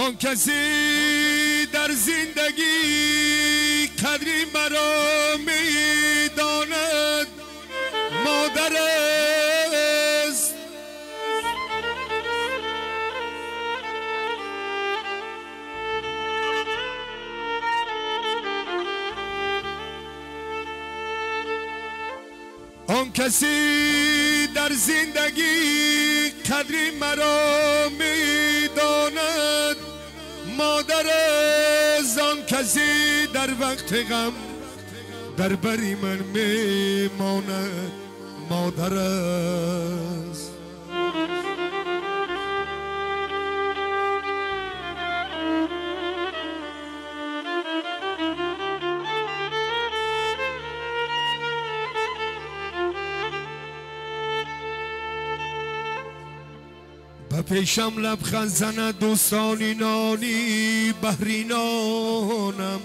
آن کسی در زندگی قدری مرا میداند مادر است. آن کسی در زندگی قدری مرا میداند مادر است. آن کسی در وقت غم در بری من میماند مادر است. به پیشم لبخند زند دوستانی نانی بحرینانم،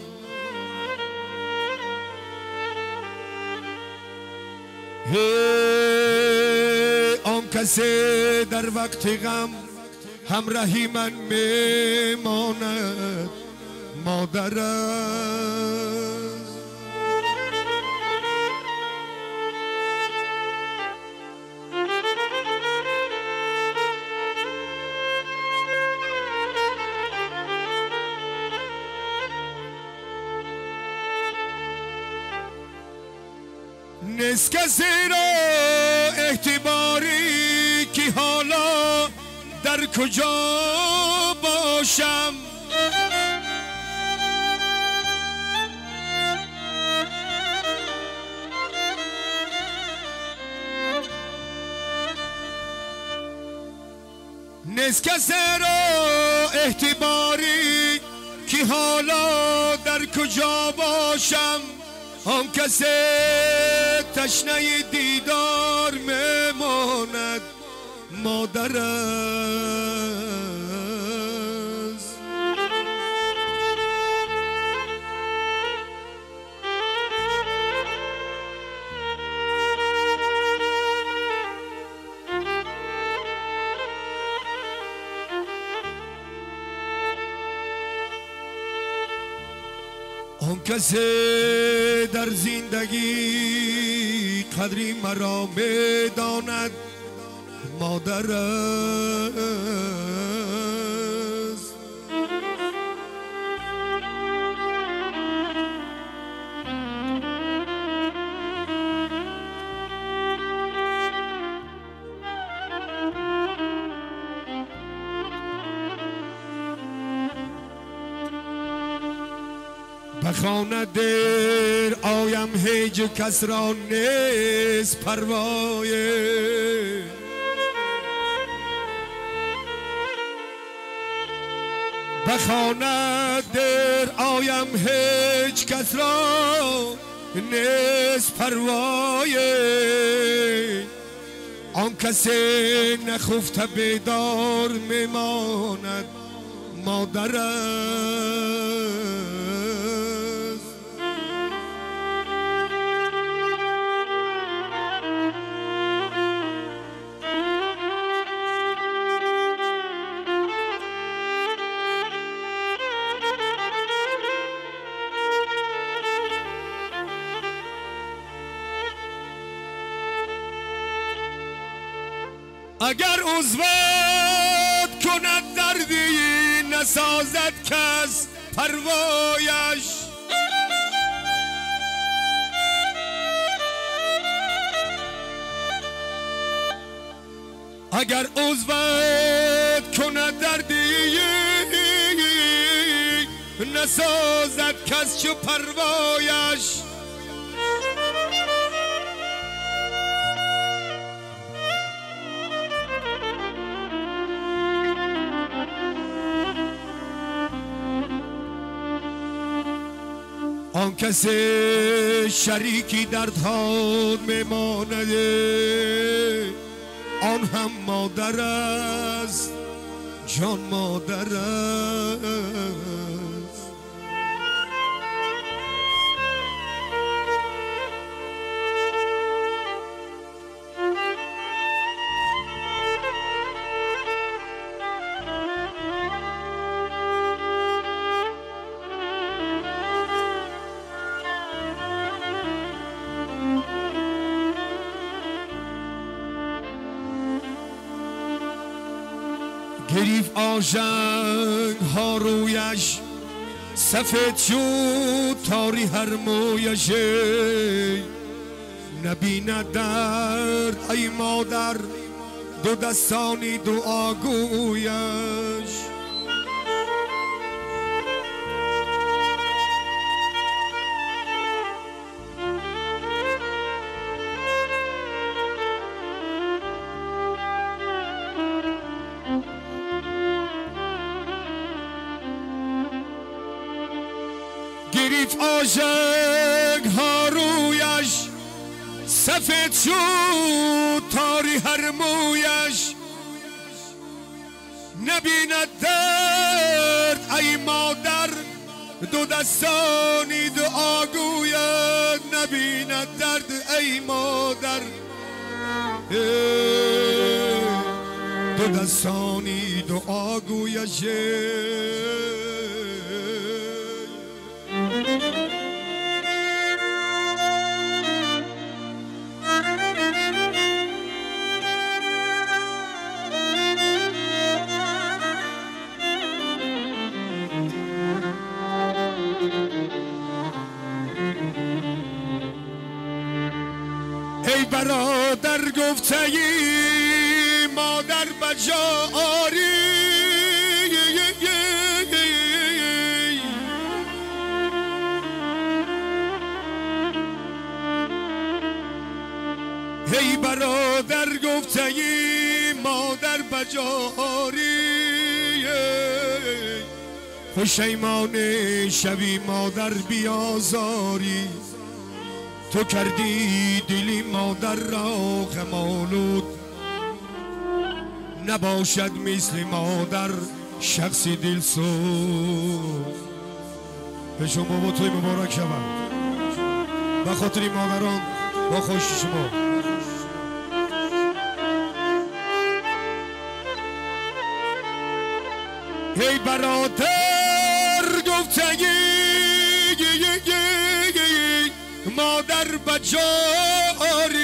آن کسی در وقت غم همراهی من میماند مادر است. نیست کسی را اعتباری که حالا در کجا باشم، نیست کسی را اعتباری که حالا در کجا باشم. آن کسی تشنه دیدار میماند مادر است. آن کسی در زندگی قدری مرا میداند مادر است. به خانه دیر آیم هیچ کس را نیست پروای، به خانه دیر آیم هیچ کس را نیست پروای. آن کسی نخفته بیدار میماند مادر است. اگر عضوت کند دردی نسازد کس پروایش، اگر عضوت کند دردی نسازد کس چو پروایش. آن کسی شریکی دردها میماند آن هم مادر است، جان مادر است. گریف آژنگ ها رویش سفید شد تاری هر مویش نبیند درد ای مادر دو دستانی دعاگویش گریف آژنگ ها رویش سفید شد تاری هر مویش نبیند درد ای مادر دو دستانی دعاگوید نبیند درد ای مادر دو دستانی دعاگویش ای برادر گفته ای مادر بجا آری ای برادر گفته ای مادر بجا آری پشیمان شوی مادر بیازاری تو کردی دلی مادر را غم‌آلود نباشد مثل مادر شخصی دلسوز به شما با توی مبارک شود به خاطر مادران با خوش شما ای برادر گفتگی مادر بجاری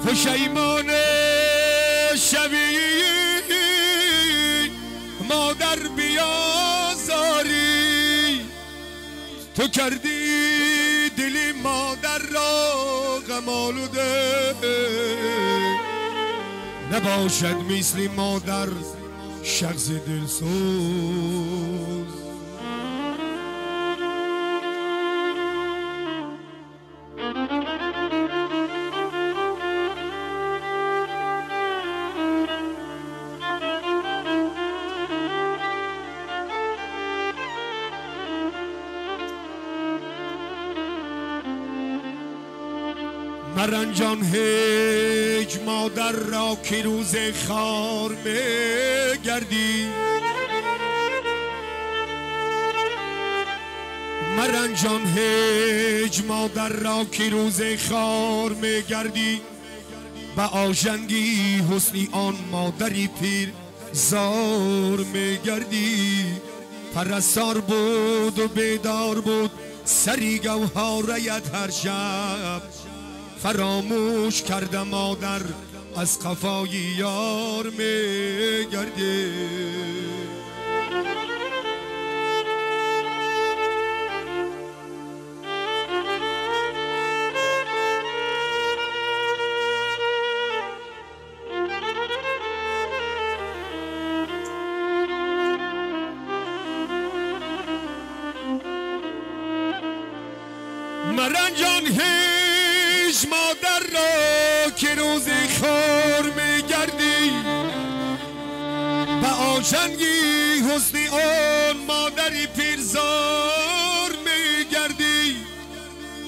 پشیمان شوی مادر بیازاری تو کردی دلی مادر را غم‌آلوده نباشد مثل مادر شخص دلسوز مرنجان هیچ مادر را که روز خار میگردی مرنجان هیچ مادر را که روز خار میگردی به آژنگی حسنی آن مادری پیر زار میگردی پرستار بود و بیدار بود سری گوهرت هر شب فراموش کرده مادر از قفای یار میگرده مرنجان هیچ مادر را که روز خار میگردی به آژنگی حسنی آن مادری پیرزار میگردی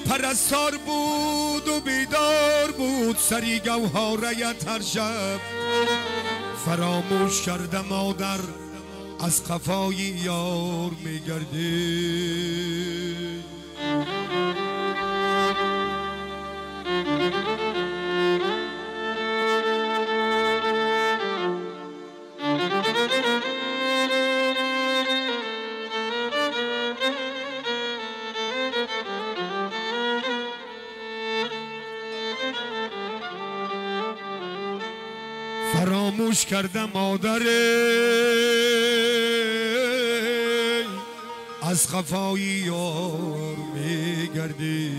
پرستار بود و بیدار بود سری گوهرت هر شب فراموش کرده مادر از قفای یار میگردی فراموش کردم مادر از خفایی یار میگردی